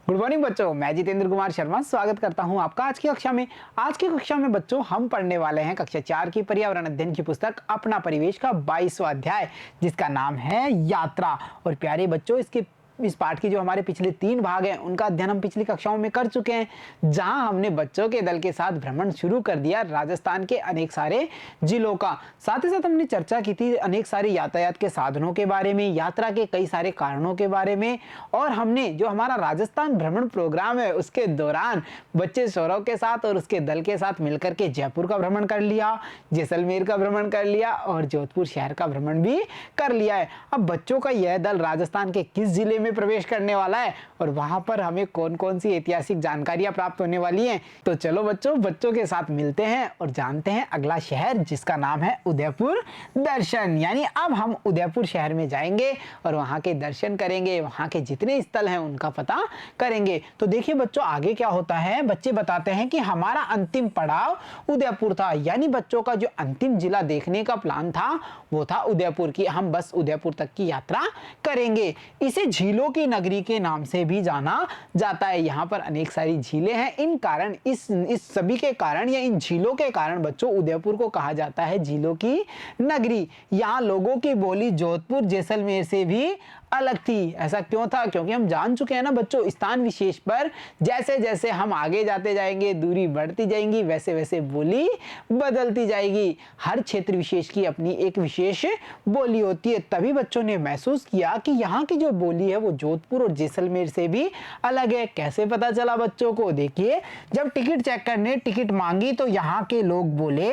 Good morning बच्चों, मैं जितेंद्र कुमार शर्मा स्वागत करता हूं आपका आज की कक्षा में। आज की कक्षा में बच्चों हम पढ़ने वाले हैं कक्षा 4 की पर्यावरण अध्ययन की पुस्तक अपना परिवेश का 22वां अध्याय, जिसका नाम है यात्रा। और प्यारे बच्चों, इस पाठ की जो हमारे पिछले 3 भाग हैं उनका अध्ययन हम पिछली कक्षाओं में कर चुके हैं, जहां हमने बच्चों के दल के साथ भ्रमण शुरू कर दिया राजस्थान के अनेक सारे जिलों का। साथ ही साथ हमने चर्चा की थी अनेक सारे यातायात के साधनों के बारे में, यात्रा के कई सारे कारणों के बारे में। और हमने जो हमारा राजस्थान भ्रमण प्रोग्राम है उसके दौरान बच्चे सौरव के साथ और उसके दल के साथ मिलकर के जयपुर का भ्रमण कर लिया, जैसलमेर का भ्रमण कर लिया और जोधपुर शहर का भ्रमण भी कर लिया है। अब बच्चों का यह दल राजस्थान के किस जिले में प्रवेश करने वाला है और वहां पर हमें कौन कौन सी ऐतिहासिक जानकारियां प्राप्त होने वाली हैं, तो चलो बच्चों के साथ मिलते हैं और जानते हैं अगला शहर, जिसका नाम है उदयपुर दर्शन। यानी अब हम उदयपुर शहर में जाएंगे और वहां के दर्शन करेंगे, वहां के जितने स्थल हैं उनका पता करेंगे। तो देखिए बच्चों, आगे क्या होता है, बच्चे बताते हैं कि हमारा अंतिम पड़ाव उदयपुर था। यानी बच्चों का जो अंतिम जिला देखने का प्लान था वो था उदयपुर की। हम बस उदयपुर तक की यात्रा करेंगे। इसे झीलों की नगरी के नाम से भी जाना जाता है। यहाँ पर अनेक सारी झीलें हैं। इन कारण इस सभी के कारण या इन झीलों के कारण बच्चों उदयपुर को कहा जाता है झीलों की नगरी। यहाँ लोगों की बोली जोधपुर जैसलमेर से भी अलग थी। ऐसा क्यों था? क्योंकि हम जान चुके हैं ना बच्चों, स्थान विशेष पर जैसे जैसे हम आगे जाते जाएंगे, दूरी बढ़ती जाएंगी, वैसे वैसे बोली बदलती जाएगी। हर क्षेत्र विशेष की अपनी एक विशेष बोली होती है। तभी बच्चों ने महसूस किया कि यहाँ की जो बोली है वो जोधपुर और जैसलमेर से भी अलग है। कैसे पता चला बच्चों को? देखिए, जब टिकट चेकर ने टिकट मांगी तो यहाँ के लोग बोले,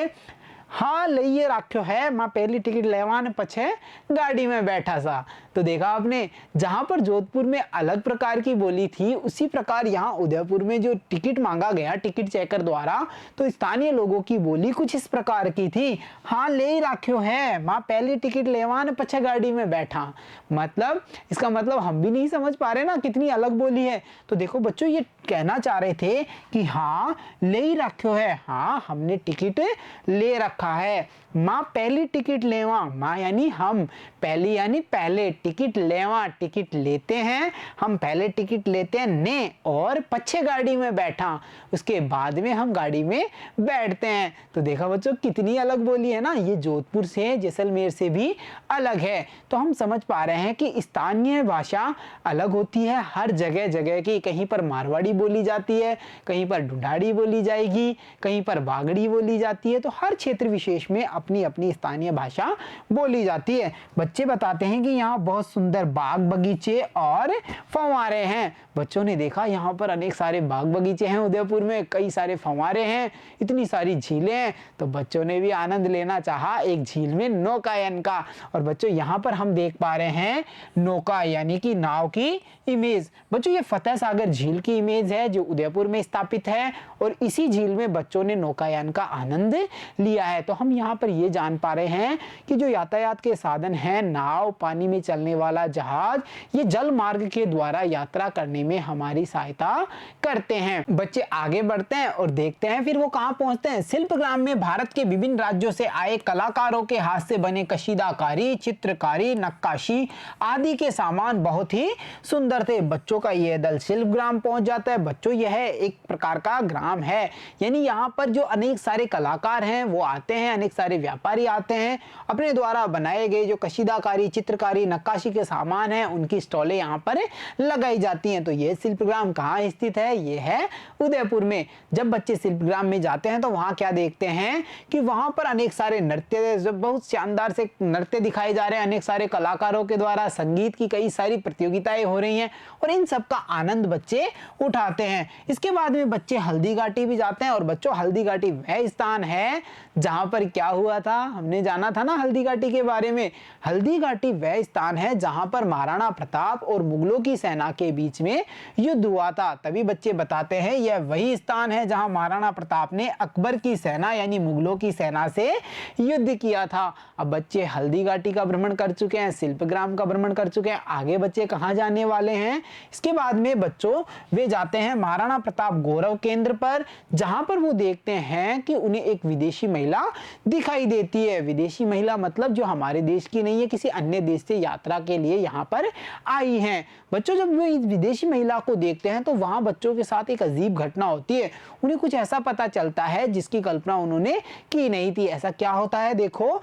हाँ लइए राख्यो है, मैं पहली टिकट लेवाने पछे गाड़ी में बैठा सा। तो देखा आपने, जहां पर जोधपुर में अलग प्रकार की बोली थी, उसी प्रकार यहाँ उदयपुर में जो टिकट मांगा गया टिकट चेकर द्वारा, तो स्थानीय लोगों की बोली कुछ इस प्रकार की थी, हाँ ले ही राख्यो है, मैं पहली टिकट लेवाने पछे गाड़ी में बैठा। मतलब इसका मतलब हम भी नहीं समझ पा रहे ना, कितनी अलग बोली है। तो देखो बच्चों, ये कहना चाह रहे थे कि हाँ ले ही राख्यो है, हाँ हमने टिकट ले रखा है। माँ पहली टिकट लेवा, माँ यानी हम, पहली यानी पहले, टिकट लेवा टिकट लेते हैं, हम पहले टिकट लेते हैं ने, और पछे गाड़ी में बैठा, उसके बाद में हम गाड़ी में बैठते हैं। तो देखा बच्चों, कितनी अलग बोली है ना। ये जोधपुर से जैसलमेर से भी अलग है। तो हम समझ पा रहे हैं कि स्थानीय भाषा अलग होती है हर जगह जगह की। कहीं पर मारवाड़ी बोली जाती है, कहीं पर ढूंढाड़ी बोली जाएगी, कहीं पर बागड़ी बोली जाती है। तो हर क्षेत्र विशेष में अपनी अपनी स्थानीय भाषा बोली जाती है। बच्चे बताते हैं कि यहाँ बहुत सुंदर बाग बगीचे और फव्वारे हैं। बच्चों ने देखा यहाँ पर अनेक सारे बाग बगीचे हैं उदयपुर में, कई सारे फव्वारे हैं, इतनी सारी झीलें हैं। तो बच्चों ने भी आनंद लेना चाहा एक झील में नौकायन का। और बच्चों यहाँ पर हम देख पा रहे हैं नौका यानी कि नाव की इमेज। बच्चों ये फतेह सागर झील की इमेज है जो उदयपुर में स्थापित है, और इसी झील में बच्चों ने नौकायन का आनंद लिया है। तो हम यहाँ पर ये जान पा रहे हैं कि जो यातायात के साधन हैं, नाव, पानी में चलने वाला जहाज, ये जल मार्ग के द्वारा यात्रा करने में हमारी सहायता करते हैं। बच्चे आगे बढ़ते हैं और देखते हैं फिर वो कहाँ पहुंचते हैं। शिल्पग्राम में भारत के विभिन्न राज्यों से आए कलाकारों के हाथ से बने कशीदाकारी, चित्रकारी, नक्काशी आदि के सामान बहुत ही सुंदर थे। बच्चों का यह दल शिल्पग्राम पहुंच जाता है। बच्चों यह एक प्रकार का ग्राम है, यानी यहाँ पर जो अनेक सारे कलाकार हैं वो आते हैं, अनेक सारे व्यापारी आते हैं, अपने द्वारा बनाए गए जो कशीदाकारी, चित्रकारी, नक्काशी के सामान हैं उनकी स्टॉलें यहाँ पर लगाई जाती हैं। तो ये शिल्पग्राम कहाँ स्थित है? ये है उदयपुर में। जब बच्चे शिल्पग्राम में जाते हैं तो वहाँ क्या देखते हैं कि वहाँ पर अनेक सारे नृत्य, बहुत शानदार से नृत्य दिखाए जा रहे हैं अनेक सारे कलाकारों के द्वारा, संगीत की कई सारी प्रतियोगिताएं हो रही हैं और इन सब का आनंद बच्चे उठाते हैं। इसके बाद में बच्चे हल्दी घाटी भी जाते हैं। और बच्चों हल्दी घाटी वह स्थान है जहां पर क्या हुआ था, हमने जाना था ना हल्दी घाटी के बारे में। हल्दी घाटी वह स्थान है जहां पर महाराणा प्रताप और मुगलों की सेना के बीच में युद्ध हुआ था। तभी बच्चे बताते हैं यह वही स्थान है जहां महाराणा प्रताप ने अकबर की सेना यानी मुगलों की सेना से युद्ध किया था। अब बच्चे हल्दी घाटी का भ्रमण कर चुके हैं, शिल्पग्राम का भ्रमण कर चुके हैं। आगे बच्चे कहां जाने वाले हैं? इसके बाद में बच्चों वे जाते हैं महाराणा प्रताप गौरव केंद्र पर, जहां पर वो देखते हैं कि उन्हें एक विदेशी महिला दिखाई देती है। विदेशी महिला मतलब जो हमारे देश की नहीं है, ये किसी अन्य देश से यात्रा के लिए यहाँ पर आई हैं। बच्चों जब वो इस विदेशी महिला को देखते हैं तो वहाँ बच्चों के साथ एक अजीब घटना होती है। उन्हें कुछ ऐसा पता चलता है जिसकी कल्पना उन्होंने की नहीं थी। ऐसा क्या होता है, देखो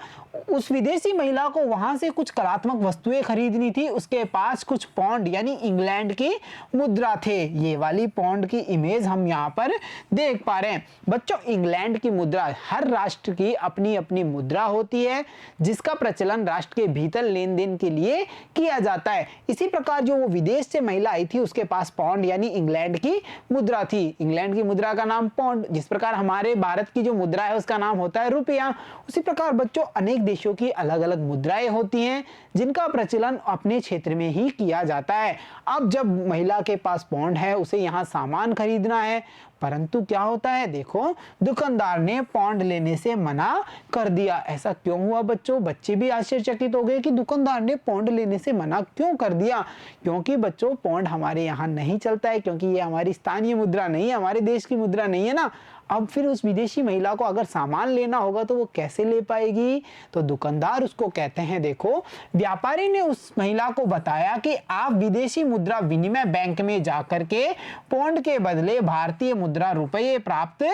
उस विदेशी महिला को वहां से कुछ कलात्मक वस्तुएं खरीदनी थी। उसके पास कुछ पौंड यानी इंग्लैंड की मुद्रा थे। ये वाली पौंड की इमेज हम यहाँ पर देख पा रहे हैं। बच्चों इंग्लैंड की मुद्रा, हर राष्ट्र की अपनी अपनी मुद्रा होती है जिसका प्रचलन राष्ट्र के भीतर लेन देन के लिए किया जाता है। इसी प्रकार जो वो विदेश से महिला आई थी उसके पास पौंड यानी इंग्लैंड की मुद्रा थी। इंग्लैंड की मुद्रा का नाम पौंड, जिस प्रकार हमारे भारत की जो मुद्रा है उसका नाम होता है रुपया। उसी प्रकार बच्चों अनेक देशों की अलग अलग मुद्राएं होती हैं जिनका प्रचलन अपने क्षेत्र में ही किया जाता है। अब जब महिला के पास पौंड है, उसे यहाँ सामान खरीदना है, परंतु क्या होता है, देखो दुकानदार ने पौंड लेने से मना कर दिया। ऐसा क्यों हुआ बच्चों? बच्चे भी आश्चर्यचकित हो गए कि दुकानदार ने पौंड लेने से मना क्यों कर दिया। क्योंकि बच्चों पौंड हमारे यहाँ नहीं चलता है, क्योंकि ये हमारी स्थानीय मुद्रा नहीं है, हमारे देश की मुद्रा नहीं है ना। अब फिर उस विदेशी महिला को अगर सामान लेना होगा तो वो कैसे ले पाएगी? तो दुकानदार उसको कहते हैं, देखो व्यापारी ने उस महिला को बताया कि आप विदेशी मुद्रा विनिमय बैंक में जाकर के पौंड के बदले भारतीय मुद्रा रुपये प्राप्त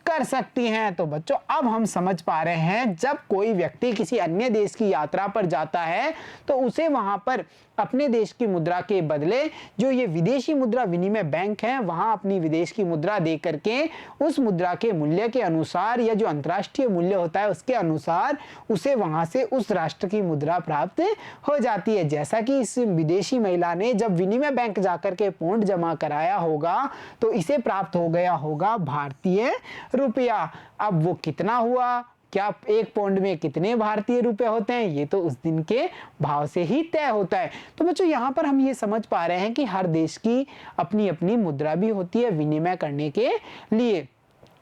कर सकती हैं। तो बच्चों अब हम समझ पा रहे हैं, जब कोई व्यक्ति किसी अन्य देश की यात्रा पर जाता है तो उसे वहां पर अपने देश की मुद्रा के बदले जो ये विदेशी मुद्रा विनिमय बैंक है वहां अपनी विदेश की मुद्रा दे करके उस मुद्रा के मूल्य के अनुसार या जो अंतर्राष्ट्रीय मूल्य होता है उसके अनुसार उसे वहां से उस राष्ट्र की मुद्रा प्राप्त हो जाती है। जैसा कि इस विदेशी महिला ने जब विनिमय बैंक जाकर के पौंड जमा कराया होगा तो इसे प्राप्त हो गया होगा भारतीय रुपया। अब वो कितना हुआ, क्या एक पौंड में कितने भारतीय रुपए होते हैं, ये तो उस दिन के भाव से ही तय होता है। तो बच्चों यहाँ पर हम ये समझ पा रहे हैं कि हर देश की अपनी अपनी मुद्रा भी होती है विनिमय करने के लिए।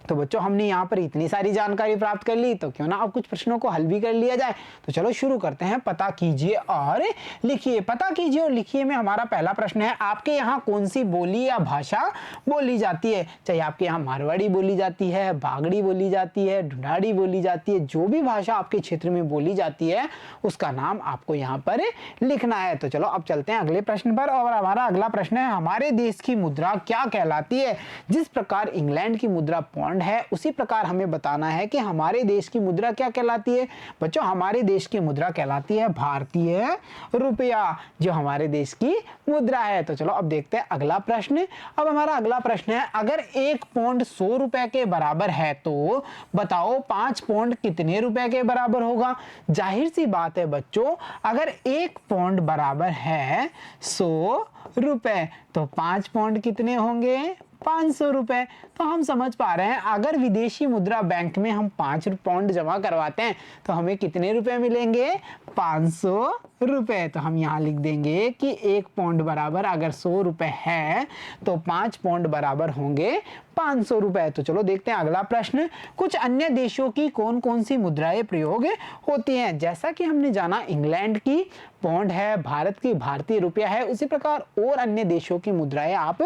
तो बच्चों हमने यहाँ पर इतनी सारी जानकारी प्राप्त कर ली, तो क्यों ना अब कुछ प्रश्नों को हल भी कर लिया जाए। तो चलो शुरू करते हैं। पता कीजिए और लिखिए। पता कीजिए और लिखिए में हमारा पहला प्रश्न है, आपके यहाँ कौन सी बोली या भाषा बोली जाती है? चाहे आपके यहाँ मारवाड़ी बोली जाती है, बागड़ी बोली जाती है, ढूंढाड़ी बोली जाती है, जो भी भाषा आपके क्षेत्र में बोली जाती है उसका नाम आपको यहाँ पर लिखना है। तो चलो अब चलते हैं अगले प्रश्न पर। और हमारा अगला प्रश्न है, हमारे देश की मुद्रा क्या कहलाती है? जिस प्रकार इंग्लैंड की मुद्रा पौंड है उसी प्रकार हमें बताना है कि हमारे देश की मुद्रा क्या कहलाती है। बच्चों हमारे देश की मुद्रा कहलाती है भारतीय रुपया, जो हमारे देश की मुद्रा है। तो चलो अब देखते हैं अगला प्रश्न। अब हमारा अगला प्रश्न है, अगर एक पौंड 100 रुपए के बराबर है तो बताओ 5 पौंड कितने रुपए के बराबर होगा? जाहिर सी बात है बच्चों, अगर एक पौंड बराबर है 100 रुपए तो 5 पौंड कितने होंगे? 500 रुपए। तो हम समझ पा रहे हैं, अगर विदेशी मुद्रा बैंक में हम 5 पौंड जमा करवाते हैं तो हमें कितने रुपए मिलेंगे? 500 रुपए। तो हम यहाँ लिख देंगे कि एक पौंड बराबर अगर 100 रुपए है तो 5 पौंड बराबर होंगे 500 रुपए। तो चलो देखते हैं अगला प्रश्न। कुछ अन्य देशों की कौन कौन सी मुद्राएं प्रयोग होती हैं? जैसा कि हमने जाना इंग्लैंड की पौंड है, भारत की भारतीय रुपया है, उसी प्रकार और अन्य देशों की मुद्राएं आप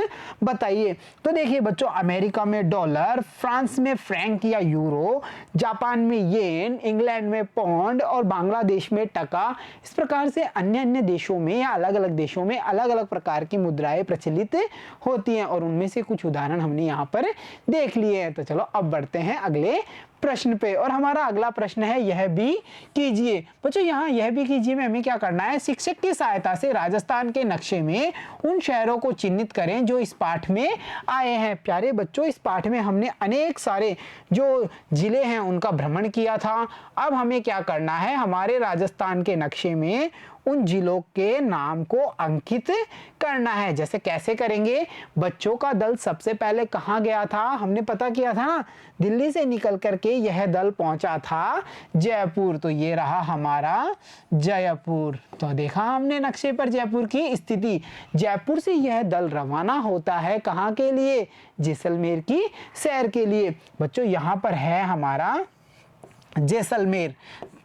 बताइए। तो देखिए बच्चों, अमेरिका में डॉलर, फ्रांस में फ्रैंक या यूरो, जापान में येन, इंग्लैंड में पौंड और बांग्लादेश में टका। इस प्रकार से अन्य अन्य देशों में या अलग अलग देशों में अलग अलग प्रकार की मुद्राएं प्रचलित होती हैं और उनमें से कुछ उदाहरण हमने यहाँ पर देख लिए हैं। तो चलो अब बढ़ते हैं अगले प्रश्न पे। और हमारा अगला प्रश्न है, यह भी कीजिए। बच्चों यहाँ यह भी कीजिए में हमें क्या करना है, शिक्षक की सहायता से राजस्थान के नक्शे में उन शहरों को चिन्हित करें जो इस पाठ में आए हैं। प्यारे बच्चों, इस पाठ में हमने अनेक सारे जो जिले हैं उनका भ्रमण किया था। अब हमें क्या करना है, हमारे राजस्थान के नक्शे में उन जिलों के नाम को अंकित करना है। जैसे कैसे करेंगे, बच्चों का दल सबसे पहले कहाँ गया था, हमने पता किया था ना, दिल्ली से निकल करके यह दल पहुंचा था जयपुर। तो ये रहा हमारा जयपुर। तो देखा हमने नक्शे पर जयपुर की स्थिति। जयपुर से यह दल रवाना होता है कहाँ के लिए, जैसलमेर की सैर के लिए। बच्चों यहाँ पर है हमारा जैसलमेर।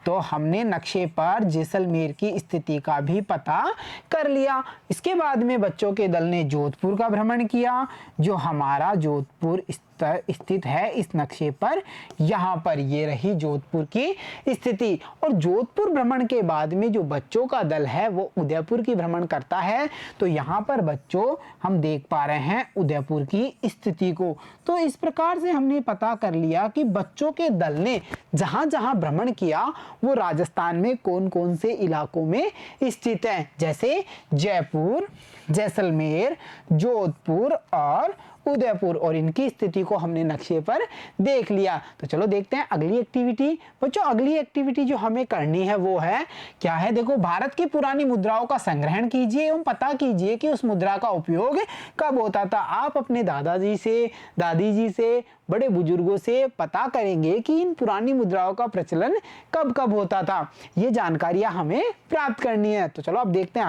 तो हमने नक्शे पर जैसलमेर की स्थिति का भी पता कर लिया। इसके बाद में बच्चों के दल ने जोधपुर का भ्रमण किया। जो हमारा जोधपुर स्थित है इस नक्शे पर, यहाँ पर ये रही जोधपुर की स्थिति। और जोधपुर भ्रमण के बाद में जो बच्चों का दल है वो उदयपुर की भ्रमण करता है। तो यहाँ पर बच्चों हम देख पा रहे हैं उदयपुर की स्थिति को। तो इस प्रकार से हमने पता कर लिया कि बच्चों के दल ने जहां जहां भ्रमण किया वो राजस्थान में कौन कौन से इलाकों में स्थित है, जैसे जयपुर, जैसलमेर, जोधपुर और उदयपुर, और इनकी स्थिति को हमने नक्शे पर देख लिया। तो चलो देखते हैं अगली एक्टिविटी। बच्चों अगली एक्टिविटी जो हमें करनी है वो है क्या है, देखो भारत की पुरानी मुद्राओं का संग्रहण कीजिए एवं पता कीजिए कि उस मुद्रा का उपयोग कब होता था। आप अपने दादाजी से, दादी जी से, बड़े बुजुर्गों से पता करेंगे कि इन पुरानी मुद्राओं का प्रचलन कब कब होता था। ये जानकारियां हमें प्राप्त करनी है। तो चलो अब देखते हैं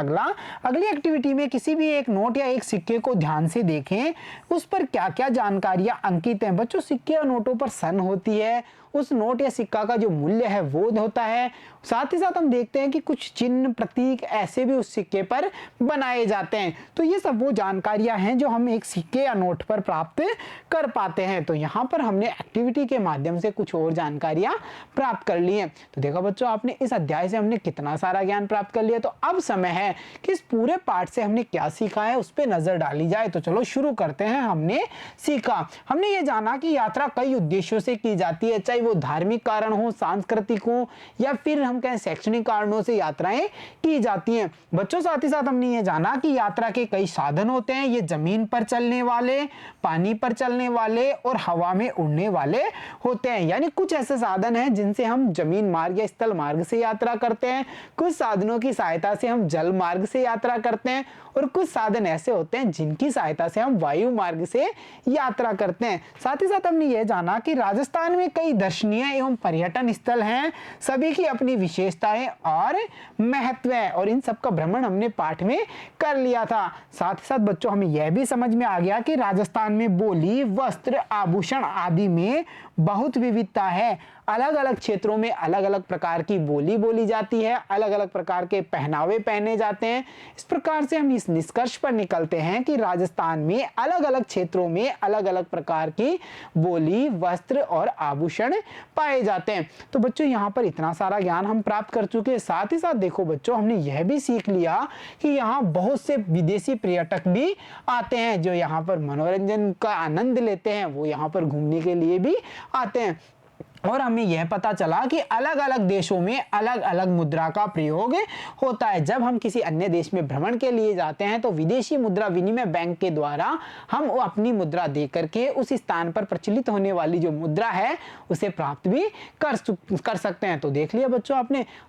अगली एक्टिविटी में किसी भी एक नोट या एक सिक्के को ध्यान से देखें, उस पर क्या क्या जानकारियां अंकित हैं। बच्चों सिक्के और नोटों पर सन होती है, उस नोट या सिक्का का जो मूल्य है वो होता है। साथ ही साथ हम देखते हैं कि कुछ चिन्ह प्रतीक ऐसे भी उस सिक्के पर बनाए जाते हैं। तो ये सब वो जानकारियां हैं जो हम एक सिक्के या नोट पर प्राप्त कर पाते हैं। तो यहाँ पर हमने एक्टिविटी के माध्यम से कुछ और जानकारियां प्राप्त कर ली हैं। तो देखो बच्चों आपने इस अध्याय से हमने कितना सारा ज्ञान प्राप्त कर लिया। तो अब समय है कि इस पूरे पाठ से हमने क्या सीखा है उस पर नजर डाली जाए। तो चलो शुरू करते हैं। हमने ये जाना कि यात्रा कई उद्देश्यों से की जाती है, चाहे वो धार्मिक कारण हो, सांस्कृतिक हो या फिर हम कहें शैक्षणिक कारणों से यात्राएं की जाती हैं। बच्चों साथ ही साथ हमने ये जाना कि यात्रा के कई साधन होते हैं। ये जमीन पर चलने वाले, पानी पर चलने वाले और हवा में उड़ने वाले होते हैं। यानी कुछ ऐसे साधन हैं जिनसे हम जमीन मार्ग या स्थल मार्ग से यात्रा करते हैं, कुछ साधनों की सहायता से हम जल मार्ग से यात्रा करते हैं और कुछ साधन ऐसे होते हैं जिनकी सहायता से हम वायु मार्ग से यात्रा करते हैं। साथ ही साथ हमने ये जाना कि राजस्थान में कई दर्शनीय एवं पर्यटन स्थल हैं, सभी की अपनी विशेषताएं और महत्व है, और इन सब का भ्रमण हमने पाठ में कर लिया था। साथ ही साथ बच्चों हमें यह भी समझ में आ गया कि राजस्थान में बोली, वस्त्र, आभूषण आदि में बहुत विविधता है। अलग अलग क्षेत्रों में अलग अलग प्रकार की बोली बोली जाती है, अलग अलग प्रकार के पहनावे पहने जाते हैं। इस प्रकार से हम इस निष्कर्ष पर निकलते हैं कि राजस्थान में अलग अलग क्षेत्रों में अलग अलग प्रकार की बोली, वस्त्र और आभूषण पाए जाते हैं। तो बच्चों यहाँ पर इतना सारा ज्ञान हम प्राप्त कर चुके हैं। साथ ही साथ देखो बच्चों हमने यह भी सीख लिया कि यहाँ बहुत से विदेशी पर्यटक भी आते हैं जो यहाँ पर मनोरंजन का आनंद लेते हैं, वो यहाँ पर घूमने के लिए भी आते हैं। और हमें यह पता चला कि अलग अलग देशों में अलग अलग मुद्रा का प्रयोग होता है। जब हम किसी अन्य देश में भ्रमण के लिए जाते हैं तो विदेशी मुद्रा विनिमय बैंक के द्वारा हम अपनी मुद्रा दे करके उस स्थान पर प्रचलित होने वाली जो मुद्रा है उसे प्राप्त भी कर सकते हैं। तो देख लिया बच्चों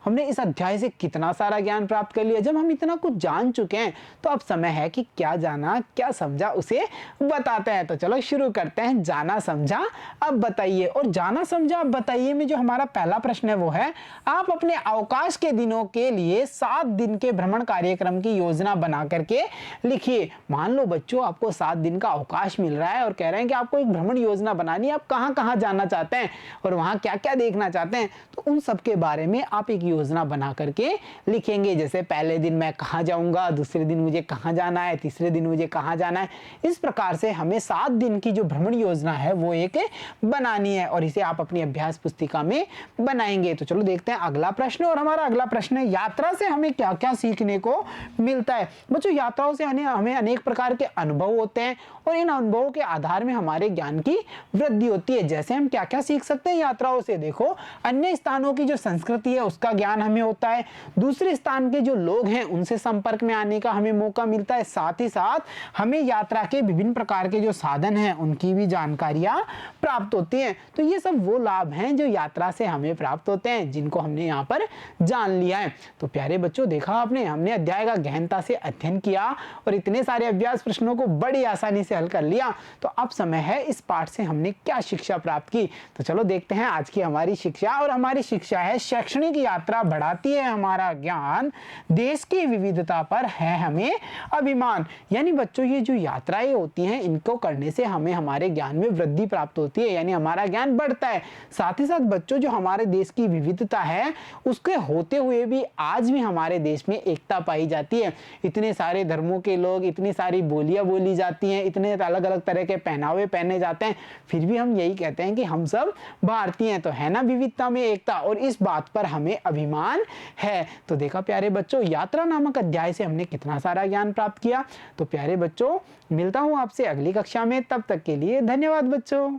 हमने इस अध्याय से कितना सारा ज्ञान प्राप्त कर लिया। जब हम इतना कुछ जान चुके हैं तो अब समय है कि क्या जाना क्या समझा उसे बताते हैं। तो चलो शुरू करते हैं। जाना समझा अब बताइए। और जाना समझा अब बताइए में जो हमारा पहला प्रश्न है वो है, आप अपने अवकाश के दिनों के लिए 7 दिन के भ्रमण कार्यक्रम की योजना बना करके लिखिए। मान लो बच्चों आपको 7 दिन का अवकाश मिल रहा है और कह रहे हैं कि आपको एक भ्रमण योजना बनानी है, आप कहां कहां जाना चाहते हैं और वहां क्या क्या देखना चाहते हैं। तो उन सब के बारे में आप एक योजना बना करके लिखेंगे। जैसे पहले दिन मैं कहां जाऊंगा, दूसरे दिन मुझे कहां जाना है, तीसरे दिन मुझे कहां जाना है। इस प्रकार से हमें 7 दिन की जो भ्रमण योजना है वो एक बनानी है और इसे आप अपनी अभ्यास पुस्तिका में बनाएंगे। तो चलो देखते हैं अगला प्रश्न। और हमारा अगला प्रश्न है, यात्रा से हमें क्या क्या सीखने को मिलता है। बच्चों यात्राओं से हमें अनेक प्रकार के अनुभव होते हैं और इन अनुभवों के आधार में हमारे ज्ञान की वृद्धि होती है। जैसे हम क्या क्या सीख सकते हैं यात्राओं से, देखो अन्य स्थानों की जो संस्कृति है उसका ज्ञान हमें होता है, दूसरे स्थान के जो लोग हैं उनसे संपर्क में आने का हमें मौका मिलता है। साथ ही साथ हमें यात्रा के विभिन्न प्रकार के जो साधन हैं उनकी भी जानकारियां प्राप्त होती हैं। तो ये सब वो लाभ हैं जो यात्रा से हमें प्राप्त होते हैं, जिनको हमने यहाँ पर जान लिया है। तो प्यारे बच्चों देखा हमने अध्याय का गहनता से अध्ययन किया और इतने सारे अभ्यास प्रश्नों को बड़ी आसानी से हल कर लिया। तो अब समय है इस पाठ से हमने क्या शिक्षा प्राप्त की। तो चलो देखते हैं आज की हमारी शिक्षा। और हमारी शिक्षा है, शैक्षणिक यात्रा बढ़ाती है हमारा ज्ञान, देश की विविधता पर है हमें अभिमान। यानी बच्चों ये जो यात्राएं होती हैं इनको करने से हमें हमारे ज्ञान में वृद्धि प्राप्त होती है, यानी हमारा ज्ञान बढ़ता है। साथ ही साथ बच्चों, जो हमारे देश की विविधता है उसके होते हुए भी आज भी हमारे देश में एकता पाई जाती है। इतने सारे धर्मों के लोग, इतनी सारी बोलियां बोली जाती हैं, इतने अलग अलग तरह के पहनावे पहने जाते हैं, फिर भी हम यही कहते हैं कि हम सब भारतीय हैं। तो है ना विविधता में एकता, और इस बात पर हमें अभिमान है। तो देखा प्यारे बच्चों, यात्रा नामक अध्याय से हमने कितना सारा ज्ञान प्राप्त किया। तो प्यारे बच्चों, मिलता हूं आपसे अगली कक्षा में, तब तक के लिए धन्यवाद बच्चों।